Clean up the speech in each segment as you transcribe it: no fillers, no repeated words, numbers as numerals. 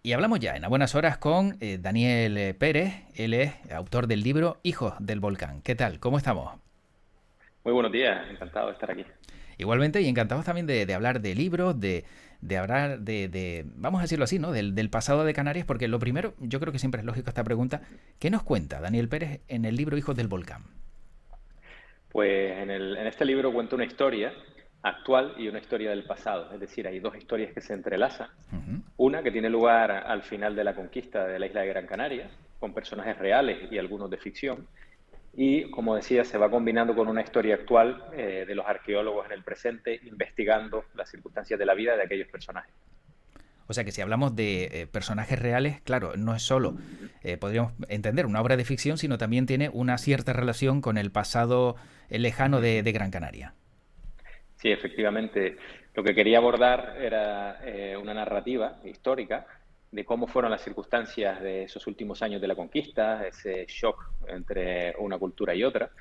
Y hablamos ya en A Buenas Horas con Daniel Pérez. Él es autor del libro Hijos del Volcán. ¿Qué tal? ¿Cómo estamos? Muy buenos días, encantado de estar aquí. Igualmente, y encantados también de hablar de libros, de hablar vamos a decirlo así, ¿no? Del pasado de Canarias, porque lo primero, yo creo que siempre es lógico esta pregunta, ¿qué nos cuenta Daniel Pérez en el libro Hijos del Volcán? Pues en este libro cuento una historia actual y una historia del pasado, es decir, hay dos historias que se entrelazan. Ujú. Una que tiene lugar al final de la conquista de la isla de Gran Canaria, con personajes reales y algunos de ficción, y como decía, se va combinando con una historia actual de los arqueólogos en el presente investigando las circunstancias de la vida de aquellos personajes. O sea que si hablamos de personajes reales, claro, no es solo, podríamos entender, una obra de ficción, sino también tiene una cierta relación con el pasado lejano de Gran Canaria. Sí, efectivamente. Lo que quería abordar era una narrativa histórica de cómo fueron las circunstancias de esos últimos años de la conquista, ese shock entre una cultura y otra,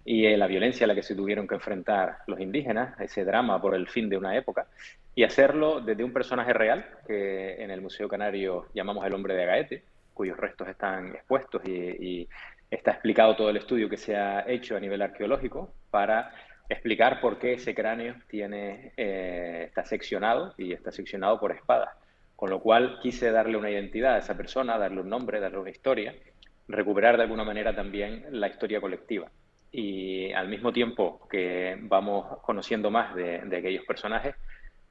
y la violencia a la que se tuvieron que enfrentar los indígenas, ese drama por el fin de una época, y hacerlo desde un personaje real que en el Museo Canario llamamos el hombre de Agaete, cuyos restos están expuestos y está explicado todo el estudio que se ha hecho a nivel arqueológico para explicar por qué ese cráneo está seccionado y está seccionado por espadas. Con lo cual quise darle una identidad a esa persona, darle un nombre, darle una historia, recuperar de alguna manera también la historia colectiva. Y al mismo tiempo que vamos conociendo más de aquellos personajes,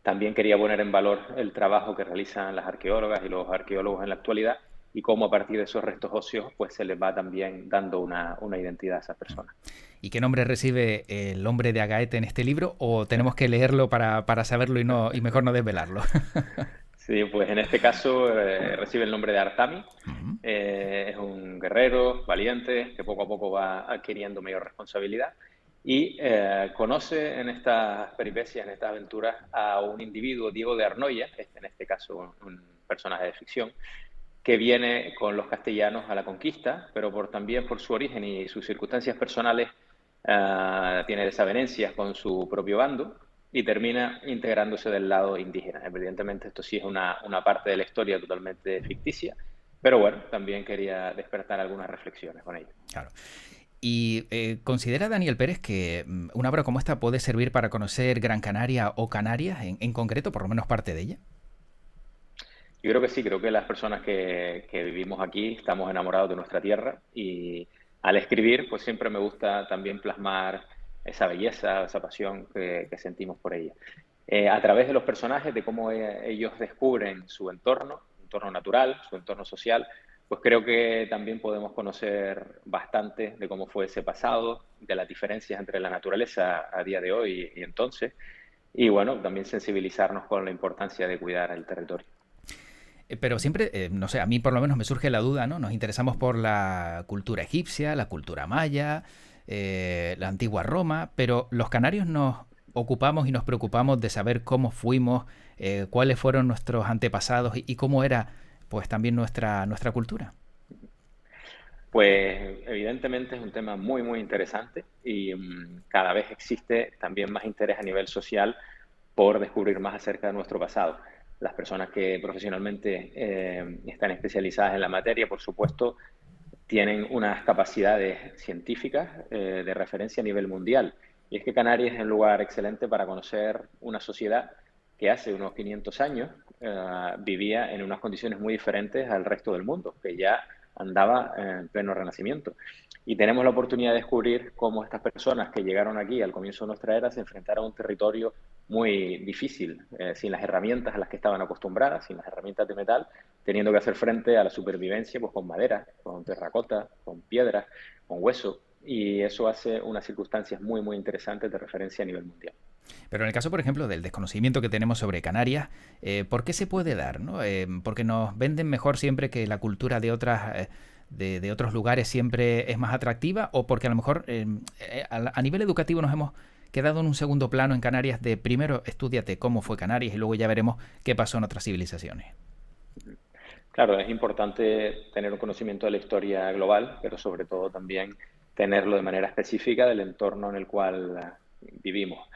también quería poner en valor el trabajo que realizan las arqueólogas y los arqueólogos en la actualidad y cómo a partir de esos restos óseos pues se les va también dando una identidad a esas personas. ¿Y qué nombre recibe el hombre de Agaete en este libro? ¿O tenemos que leerlo para saberlo y mejor no desvelarlo? Sí, pues en este caso recibe el nombre de Artami. Ujú. Es un guerrero valiente que poco a poco va adquiriendo mayor responsabilidad y conoce en estas peripecias, en estas aventuras, a un individuo, Diego de Arnoya, en este caso un personaje de ficción, que viene con los castellanos a la conquista, pero también por su origen y sus circunstancias personales tiene desavenencias con su propio bando y termina integrándose del lado indígena. Evidentemente esto sí es una parte de la historia totalmente ficticia, pero bueno, también quería despertar algunas reflexiones con ella. Claro. ¿Y considera Daniel Pérez que una obra como esta puede servir para conocer Gran Canaria o Canarias en concreto, por lo menos parte de ella? Yo creo que sí, creo que las personas que vivimos aquí estamos enamorados de nuestra tierra y al escribir pues siempre me gusta también plasmar esa belleza, esa pasión que sentimos por ella. A través de los personajes, de cómo ellos descubren su entorno natural, su entorno social, pues creo que también podemos conocer bastante de cómo fue ese pasado, de las diferencias entre la naturaleza a día de hoy y entonces, y bueno, también sensibilizarnos con la importancia de cuidar el territorio. Pero siempre, no sé, a mí por lo menos me surge la duda, ¿no? Nos interesamos por la cultura egipcia, la cultura maya, la antigua Roma, pero los canarios nos ocupamos y nos preocupamos de saber cómo fuimos, cuáles fueron nuestros antepasados y cómo era, pues también nuestra cultura. Pues evidentemente es un tema muy, muy interesante y cada vez existe también más interés a nivel social por descubrir más acerca de nuestro pasado. Las personas que profesionalmente están especializadas en la materia, por supuesto, tienen unas capacidades científicas de referencia a nivel mundial. Y es que Canarias es un lugar excelente para conocer una sociedad que hace unos 500 años vivía en unas condiciones muy diferentes al resto del mundo, que ya andaba en pleno renacimiento. Y tenemos la oportunidad de descubrir cómo estas personas que llegaron aquí al comienzo de nuestra era se enfrentaron a un territorio muy difícil, sin las herramientas a las que estaban acostumbradas, sin las herramientas de metal, teniendo que hacer frente a la supervivencia pues, con madera, con terracota, con piedras, con hueso, y eso hace unas circunstancias muy, muy interesantes de referencia a nivel mundial. Pero en el caso, por ejemplo, del desconocimiento que tenemos sobre Canarias, ¿por qué se puede dar? ¿No? Porque nos venden mejor siempre que la cultura de de otros lugares siempre es más atractiva o porque a lo mejor a nivel educativo nos hemos quedado en un segundo plano en Canarias de primero estudiate cómo fue Canarias y luego ya veremos qué pasó en otras civilizaciones. Claro, es importante tener un conocimiento de la historia global, pero sobre todo también tenerlo de manera específica del entorno en el cual vivimos.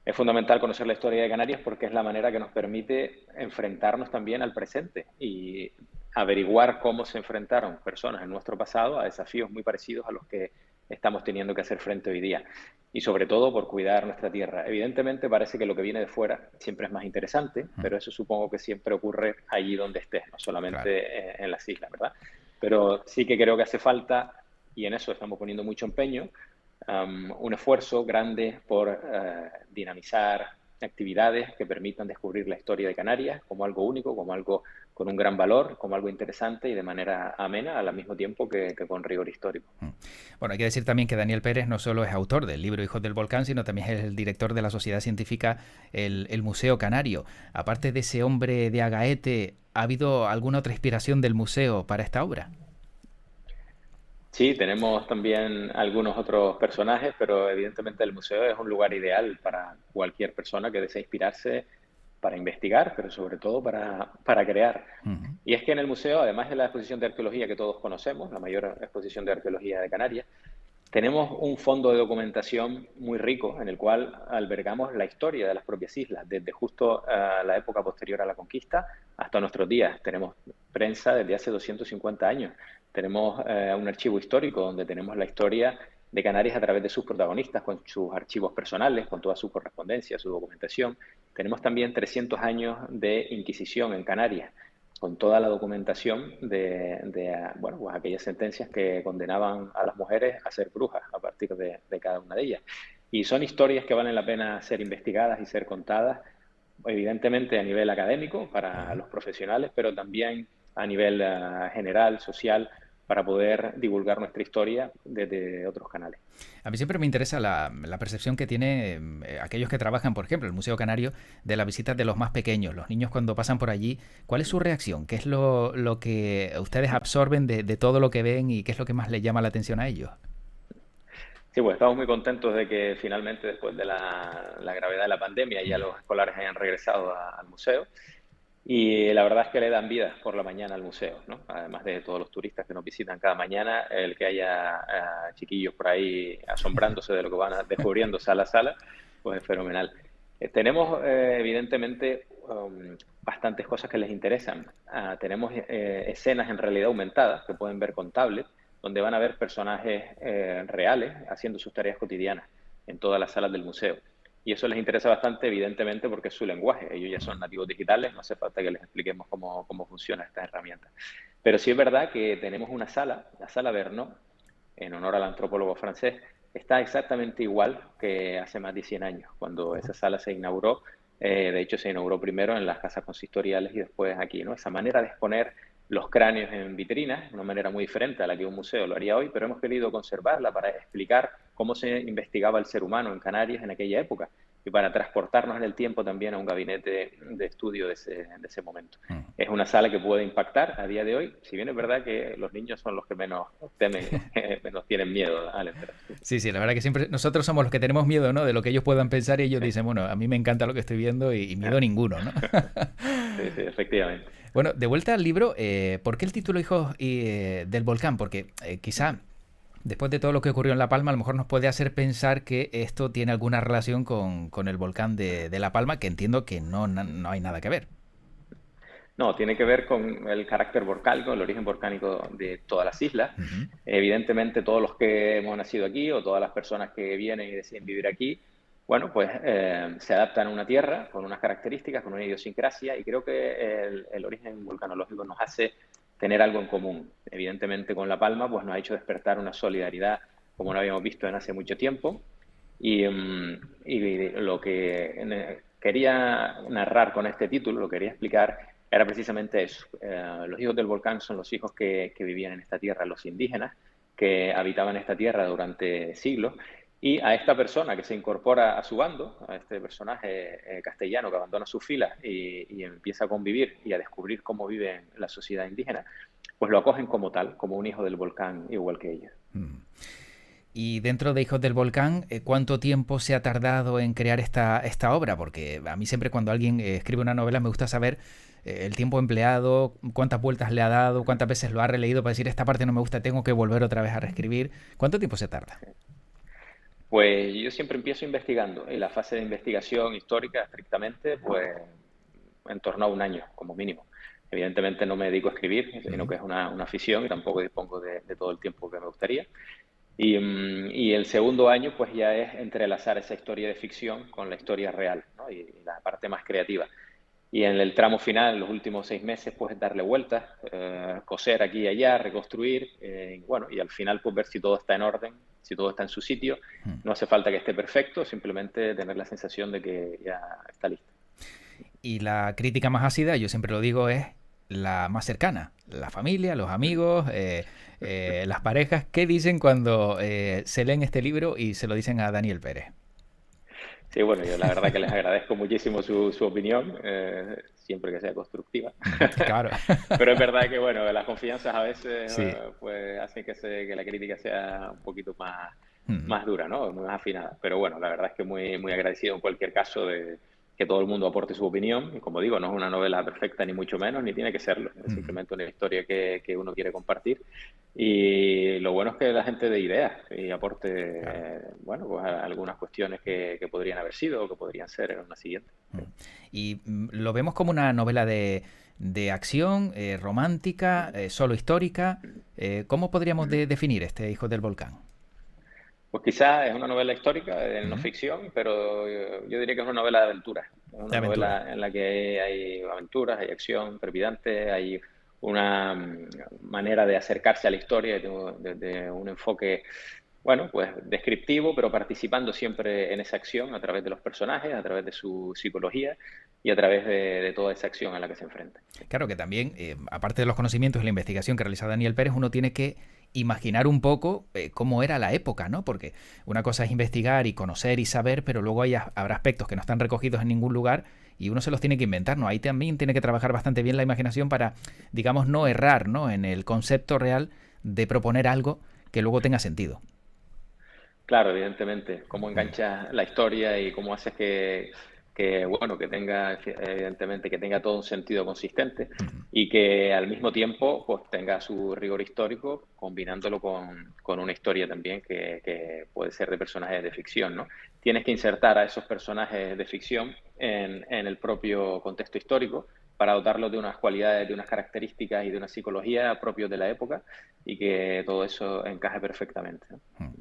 Es fundamental conocer la historia de Canarias porque es la manera que nos permite enfrentarnos también al presente y averiguar cómo se enfrentaron personas en nuestro pasado a desafíos muy parecidos a los que estamos teniendo que hacer frente hoy día. Y sobre todo por cuidar nuestra tierra. Evidentemente parece que lo que viene de fuera siempre es más interesante, pero eso supongo que siempre ocurre allí donde estés, no Claro. solamente en las islas, ¿verdad? Pero sí que creo que hace falta, y en eso estamos poniendo mucho empeño, un esfuerzo grande por dinamizar actividades que permitan descubrir la historia de Canarias como algo único, como algo con un gran valor, como algo interesante y de manera amena al mismo tiempo que con rigor histórico. Mm. Bueno, hay que decir también que Daniel Pérez no solo es autor del libro Hijos del Volcán, sino también es el director de la sociedad científica el Museo Canario. Aparte de ese hombre de Agaete, ¿ha habido alguna otra inspiración del museo para esta obra? Sí, tenemos también algunos otros personajes, pero evidentemente el museo es un lugar ideal para cualquier persona que desee inspirarse para investigar, pero sobre todo para crear. Ujú. Y es que en el museo, además de la exposición de arqueología que todos conocemos, la mayor exposición de arqueología de Canarias, tenemos un fondo de documentación muy rico en el cual albergamos la historia de las propias islas, desde justo la época posterior a la conquista hasta nuestros días. Tenemos prensa desde hace 250 años. Tenemos un archivo histórico donde tenemos la historia de Canarias a través de sus protagonistas, con sus archivos personales, con toda su correspondencia, su documentación. Tenemos también 300 años de Inquisición en Canarias, con toda la documentación bueno, pues aquellas sentencias que condenaban a las mujeres a ser brujas a partir de cada una de ellas. Y son historias que valen la pena ser investigadas y ser contadas, evidentemente a nivel académico para los profesionales, pero también a nivel general, social, para poder divulgar nuestra historia desde otros canales. A mí siempre me interesa la percepción que tiene aquellos que trabajan, por ejemplo, en el Museo Canario, de las visitas de los más pequeños, los niños cuando pasan por allí. ¿Cuál es su reacción? ¿Qué es lo que ustedes absorben de todo lo que ven y qué es lo que más les llama la atención a ellos? Sí, pues estamos muy contentos de que finalmente, después de la gravedad de la pandemia, ya los escolares hayan regresado al museo. Y la verdad es que le dan vida por la mañana al museo, ¿no? Además de todos los turistas que nos visitan cada mañana, el que haya chiquillos por ahí asombrándose de lo que van descubriendo sala a sala, pues es fenomenal. Tenemos, evidentemente, bastantes cosas que les interesan. Tenemos escenas en realidad aumentada que pueden ver con tablet, donde van a ver personajes reales haciendo sus tareas cotidianas en todas las salas del museo. Y eso les interesa bastante, evidentemente, porque es su lenguaje. Ellos ya son nativos digitales, no hace falta que les expliquemos cómo funcionan estas herramientas. Pero sí es verdad que tenemos una sala, la sala Vernon, en honor al antropólogo francés, está exactamente igual que hace más de 100 años, cuando esa sala se inauguró. De hecho, se inauguró primero en las casas consistoriales y después aquí, ¿no? Esa manera de exponer los cráneos en vitrinas, una manera muy diferente a la que un museo lo haría hoy, pero hemos querido conservarla para explicar cómo se investigaba el ser humano en Canarias en aquella época y para transportarnos en el tiempo también a un gabinete de estudio de ese momento. Mm. Es una sala que puede impactar a día de hoy, si bien es verdad que los niños son los que menos temen, los que menos tienen miedo al entrar. Sí, sí, la verdad que siempre nosotros somos los que tenemos miedo, ¿no? De lo que ellos puedan pensar y ellos Sí. dicen, bueno, a mí me encanta lo que estoy viendo y miedo ninguno, ¿no? Sí, sí, efectivamente. Bueno, de vuelta al libro, ¿por qué el título Hijos del Volcán? Porque quizá después de todo lo que ocurrió en La Palma, a lo mejor nos puede hacer pensar que esto tiene alguna relación con el volcán de La Palma, que entiendo que no hay nada que ver. No, tiene que ver con el carácter volcánico, el origen volcánico de todas las islas. Ujú. Evidentemente, todos los que hemos nacido aquí o todas las personas que vienen y deciden vivir aquí, bueno, pues se adaptan a una tierra con unas características, con una idiosincrasia, y creo que el origen volcanológico nos hace tener algo en común. Evidentemente, con La Palma, pues nos ha hecho despertar una solidaridad como no habíamos visto en hace mucho tiempo. Y lo que quería narrar con este título, lo que quería explicar, era precisamente eso. Los hijos del volcán son los hijos que vivían en esta tierra, los indígenas, que habitaban esta tierra durante siglos. Y a esta persona que se incorpora a su bando, a este personaje castellano que abandona sus filas y empieza a convivir y a descubrir cómo vive la sociedad indígena, pues lo acogen como tal, como un hijo del volcán, igual que ellos. Mm. Y dentro de Hijos del Volcán, ¿cuánto tiempo se ha tardado en crear esta obra? Porque a mí siempre cuando alguien escribe una novela me gusta saber el tiempo empleado, cuántas vueltas le ha dado, cuántas veces lo ha releído para decir esta parte no me gusta, tengo que volver otra vez a reescribir. ¿Cuánto tiempo se tarda? Pues yo siempre empiezo investigando y la fase de investigación histórica estrictamente, pues en torno a un año como mínimo. Evidentemente no me dedico a escribir, sino Ujú. que es una afición y tampoco dispongo de todo el tiempo que me gustaría. Y el segundo año, pues ya es entrelazar esa historia de ficción con la historia real, ¿no? Y la parte más creativa. Y en el tramo final, los últimos 6 meses, pues darle vueltas, coser aquí y allá, reconstruir, y bueno, y al final pues ver si todo está en orden, si todo está en su sitio. Mm. No hace falta que esté perfecto, simplemente tener la sensación de que ya está listo. Y la crítica más ácida, yo siempre lo digo, es la más cercana. La familia, los amigos, las parejas. ¿Qué dicen cuando se leen este libro y se lo dicen a Daniel Pérez? Sí, bueno, yo la verdad que les agradezco muchísimo su opinión, siempre que sea constructiva. Claro. Pero es verdad que, bueno, las confianzas a veces Sí. pues hacen que la crítica sea un poquito Mm. más dura, ¿no? Muy más afinada. Pero bueno, la verdad es que muy agradecido en cualquier caso de que todo el mundo aporte su opinión. Y como digo, no es una novela perfecta ni mucho menos, ni tiene que serlo. Es Mm. simplemente una historia que uno quiere compartir. Y lo bueno es que la gente dé ideas y aporte, Claro. bueno, pues algunas cuestiones que podrían haber sido o que podrían ser en una siguiente. Mm. Y lo vemos como una novela de acción, romántica, solo histórica. ¿Cómo podríamos definir este Hijo del Volcán? Pues quizás es una novela histórica, de no Ujú. ficción, pero yo diría que es una novela de aventuras. Es De una aventura. novela en la que hay aventuras, hay acción trepidante, hay una manera de acercarse a la historia desde un enfoque, bueno, pues descriptivo, pero participando siempre en esa acción a través de los personajes, a través de su psicología y a través de toda esa acción a la que se enfrenta. Sí. Claro que también, aparte de los conocimientos y la investigación que realiza Daniel Pérez, uno tiene que imaginar un poco cómo era la época, ¿no? Porque una cosa es investigar y conocer y saber, pero luego habrá aspectos que no están recogidos en ningún lugar y uno se los tiene que inventar, ¿no? Ahí también tiene que trabajar bastante bien la imaginación para, digamos, no errar, ¿no? En el concepto real de proponer algo que luego tenga sentido. Claro, evidentemente, cómo Mm. enganchas la historia y cómo haces bueno, que tenga, evidentemente, que tenga todo un sentido consistente Mm. y que al mismo tiempo pues tenga su rigor histórico combinándolo con una historia también que puede ser de personajes de ficción, ¿no? Tienes que insertar a esos personajes de ficción en el propio contexto histórico para dotarlos de unas cualidades, de unas características y de una psicología propios de la época y que todo eso encaje perfectamente, ¿no? Mm.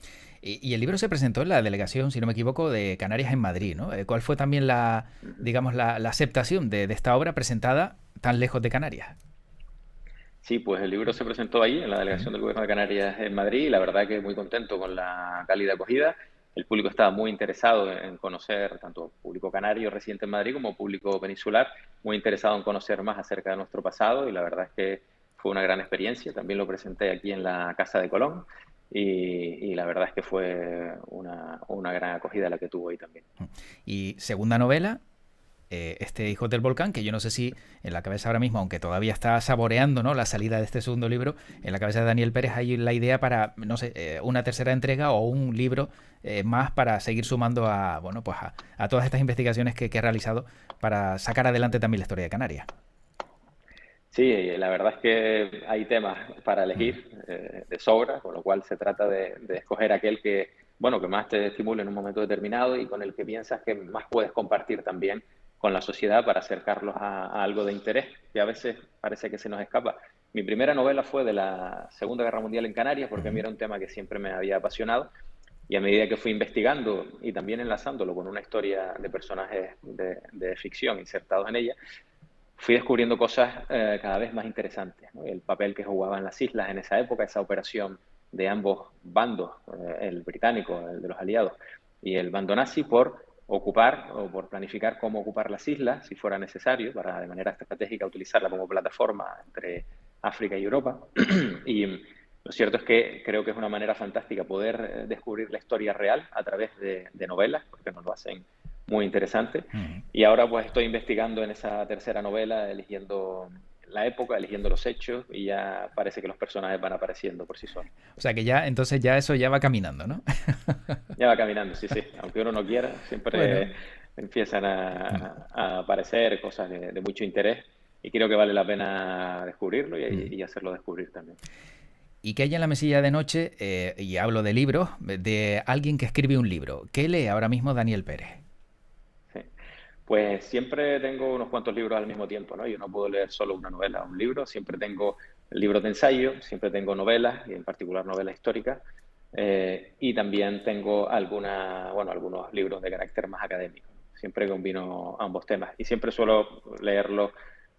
Y el libro se presentó en la delegación, si no me equivoco, de Canarias en Madrid, ¿no? ¿Cuál fue también la, Ujú. digamos, la aceptación de esta obra presentada tan lejos de Canarias? Sí, pues el libro se presentó ahí, en la Mm. delegación del Gobierno de Canarias en Madrid, y la verdad que muy contento con la cálida acogida. El público estaba muy interesado en conocer, tanto público canario residente en Madrid como público peninsular, muy interesado en conocer más acerca de nuestro pasado, y la verdad es que fue una gran experiencia. También lo presenté aquí en la Casa de Colón, y la verdad es que fue una gran acogida la que tuvo ahí también. Y segunda novela, este Hijos del Volcán, que yo no sé si en la cabeza ahora mismo, aunque todavía está saboreando, ¿no?, la salida de este segundo libro, en la cabeza de Daniel Pérez hay la idea para, no sé, una tercera entrega o un libro más para seguir sumando a, bueno, pues a todas estas investigaciones que ha realizado para sacar adelante también la historia de Canarias. Sí, la verdad es que hay temas para Mm. elegir de sobra, con lo cual se trata de escoger aquel que, bueno, que más te estimule en un momento determinado y con el que piensas que más puedes compartir también con la sociedad para acercarlos a algo de interés que a veces parece que se nos escapa. Mi primera novela fue de la Segunda Guerra Mundial en Canarias, porque a mí Ujú. era un tema que siempre me había apasionado y a medida que fui investigando y también enlazándolo con una historia de personajes de ficción insertados en ella, fui descubriendo cosas cada vez más interesantes, ¿no? El papel que jugaban las islas en esa época, esa operación de ambos bandos, el británico, el de los aliados, y el bando nazi, por ocupar o por planificar cómo ocupar las islas, si fuera necesario, para de manera estratégica utilizarla como plataforma entre África y Europa. Y lo cierto es que creo que es una manera fantástica poder descubrir la historia real a través de novelas, porque nos lo hacen muy interesante. Ujú. Y ahora pues estoy investigando en esa tercera novela, eligiendo la época, eligiendo los hechos y ya parece que los personajes van apareciendo por sí solos. O sea que ya, entonces ya eso ya va caminando, ¿no? Ya va caminando, sí, sí. Aunque uno no quiera, siempre Bueno. empiezan Mm. a aparecer cosas de mucho interés y creo que vale la pena descubrirlo Mm. y hacerlo descubrir también. ¿Y qué hay en la mesilla de noche? Y hablo de libros, de alguien que escribe un libro. ¿Qué lee ahora mismo Daniel Pérez? Sí. Pues siempre tengo unos cuantos libros al mismo tiempo, ¿no? Yo no puedo leer solo una novela o un libro, siempre tengo libros de ensayo, siempre tengo novelas, y en particular novelas históricas, y también tengo algunos libros de carácter más académico. Siempre combino ambos temas y siempre suelo leerlos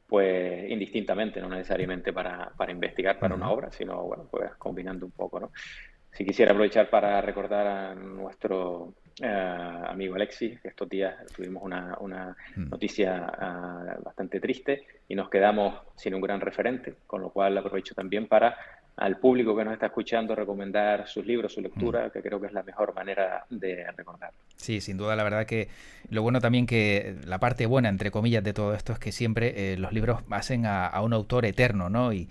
pues indistintamente, no necesariamente para investigar para una Ujú. obra, sino bueno, pues combinando un poco, ¿no? Si quisiera aprovechar para recordar a nuestro amigo Alexis, que estos días tuvimos una Mm. noticia bastante triste y nos quedamos sin un gran referente, con lo cual aprovecho también para al público que nos está escuchando recomendar sus libros, su Mm. lectura, que creo que es la mejor manera de recordarlo. Sí, sin duda, la verdad que lo bueno también que la parte buena, entre comillas, de todo esto es que siempre los libros hacen a un autor eterno, ¿no? Y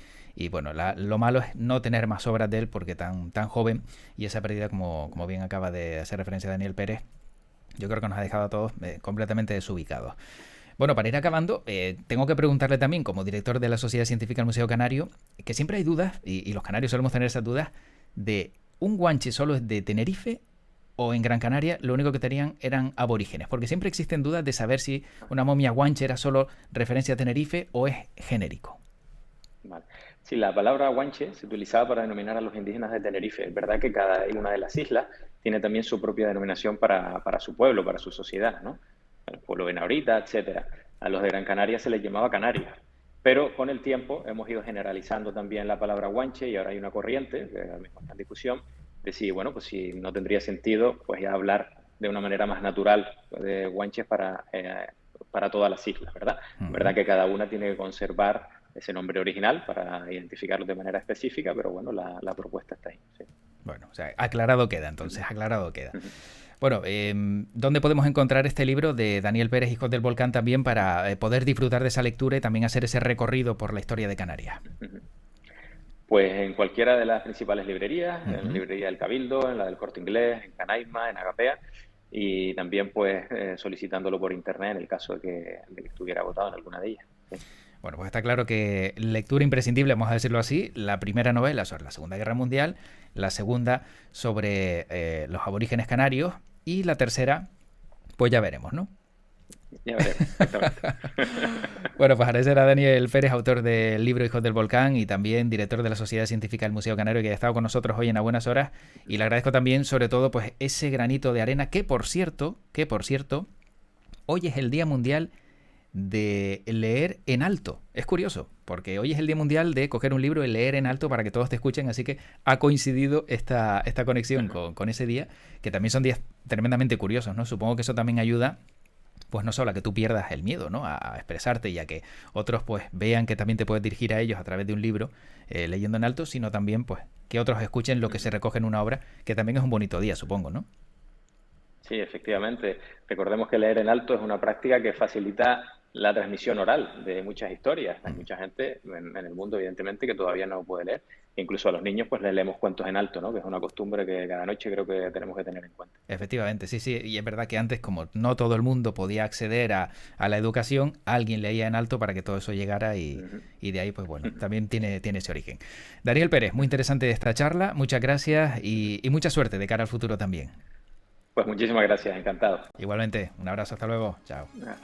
bueno, lo malo es no tener más obras de él porque tan joven y esa pérdida, como bien acaba de hacer referencia Daniel Pérez, yo creo que nos ha dejado a todos completamente desubicados. Bueno, para ir acabando, tengo que preguntarle también, como director de la Sociedad Científica del Museo Canario, que siempre hay dudas, y los canarios solemos tener esas dudas, de un guanche solo es de Tenerife o en Gran Canaria lo único que tenían eran aborígenes, porque siempre existen dudas de saber si una momia guanche era solo referencia a Tenerife o es genérico. Vale. Sí, la palabra guanche se utilizaba para denominar a los indígenas de Tenerife. Es verdad que cada una de las islas tiene también su propia denominación para su pueblo, para su sociedad, ¿no? El pueblo benaurita, etcétera. A los de Gran Canaria se les llamaba Canarias. Pero con el tiempo hemos ido generalizando también la palabra guanche y ahora hay una corriente, que ahora mismo está en discusión, de si, bueno, pues si no tendría sentido, pues ya hablar de una manera más natural de guanches para todas las islas, ¿verdad? Es verdad Ujú. que cada una tiene que conservar ese nombre original para identificarlos de manera específica, pero bueno, la propuesta está ahí. Sí. Bueno, o sea, aclarado queda entonces, aclarado queda. Ujú. Bueno, ¿dónde podemos encontrar este libro de Daniel Pérez, Hijos del Volcán, también para poder disfrutar de esa lectura y también hacer ese recorrido por la historia de Canarias? Ujú. Pues en cualquiera de las principales librerías, en la Ujú. librería del Cabildo, en la del Corte Inglés, en Canaima, en Agapea, y también pues solicitándolo por internet en el caso de que estuviera agotado en alguna de ellas. Sí. Bueno, pues está claro que lectura imprescindible, vamos a decirlo así. La primera novela sobre la Segunda Guerra Mundial, la segunda sobre los aborígenes canarios y la tercera, pues ya veremos, ¿no? Ya veremos, exactamente. Bueno, pues agradecer a Daniel Pérez, autor del libro Hijos del Volcán y también director de la Sociedad Científica del Museo Canario, que ha estado con nosotros hoy en A Buenas Horas. Y le agradezco también, sobre todo, pues ese granito de arena que por cierto, hoy es el Día Mundial de leer en alto. Es curioso, porque hoy es el Día Mundial de coger un libro y leer en alto para que todos te escuchen, así que ha coincidido esta conexión con ese día, que también son días tremendamente curiosos, ¿no? Supongo que eso también ayuda, pues no solo a que tú pierdas el miedo, ¿no? A expresarte y a que otros pues vean que también te puedes dirigir a ellos a través de un libro leyendo en alto, sino también pues que otros escuchen lo que se recoge en una obra, que también es un bonito día, supongo, ¿no? Sí, efectivamente. Recordemos que leer en alto es una práctica que facilita la transmisión oral de muchas historias. Hay Mm. mucha gente en el mundo, evidentemente, que todavía no puede leer. Incluso a los niños, pues les leemos cuentos en alto, ¿no? Que es una costumbre que cada noche creo que tenemos que tener en cuenta. Efectivamente, sí, sí, y es verdad que antes, como no todo el mundo podía acceder a la educación, alguien leía en alto para que todo eso llegara Ujú. y de ahí, pues bueno, también tiene ese origen. Daniel Pérez, muy interesante esta charla, muchas gracias y mucha suerte de cara al futuro también. Pues muchísimas gracias, encantado. Igualmente, un abrazo, hasta luego, chao.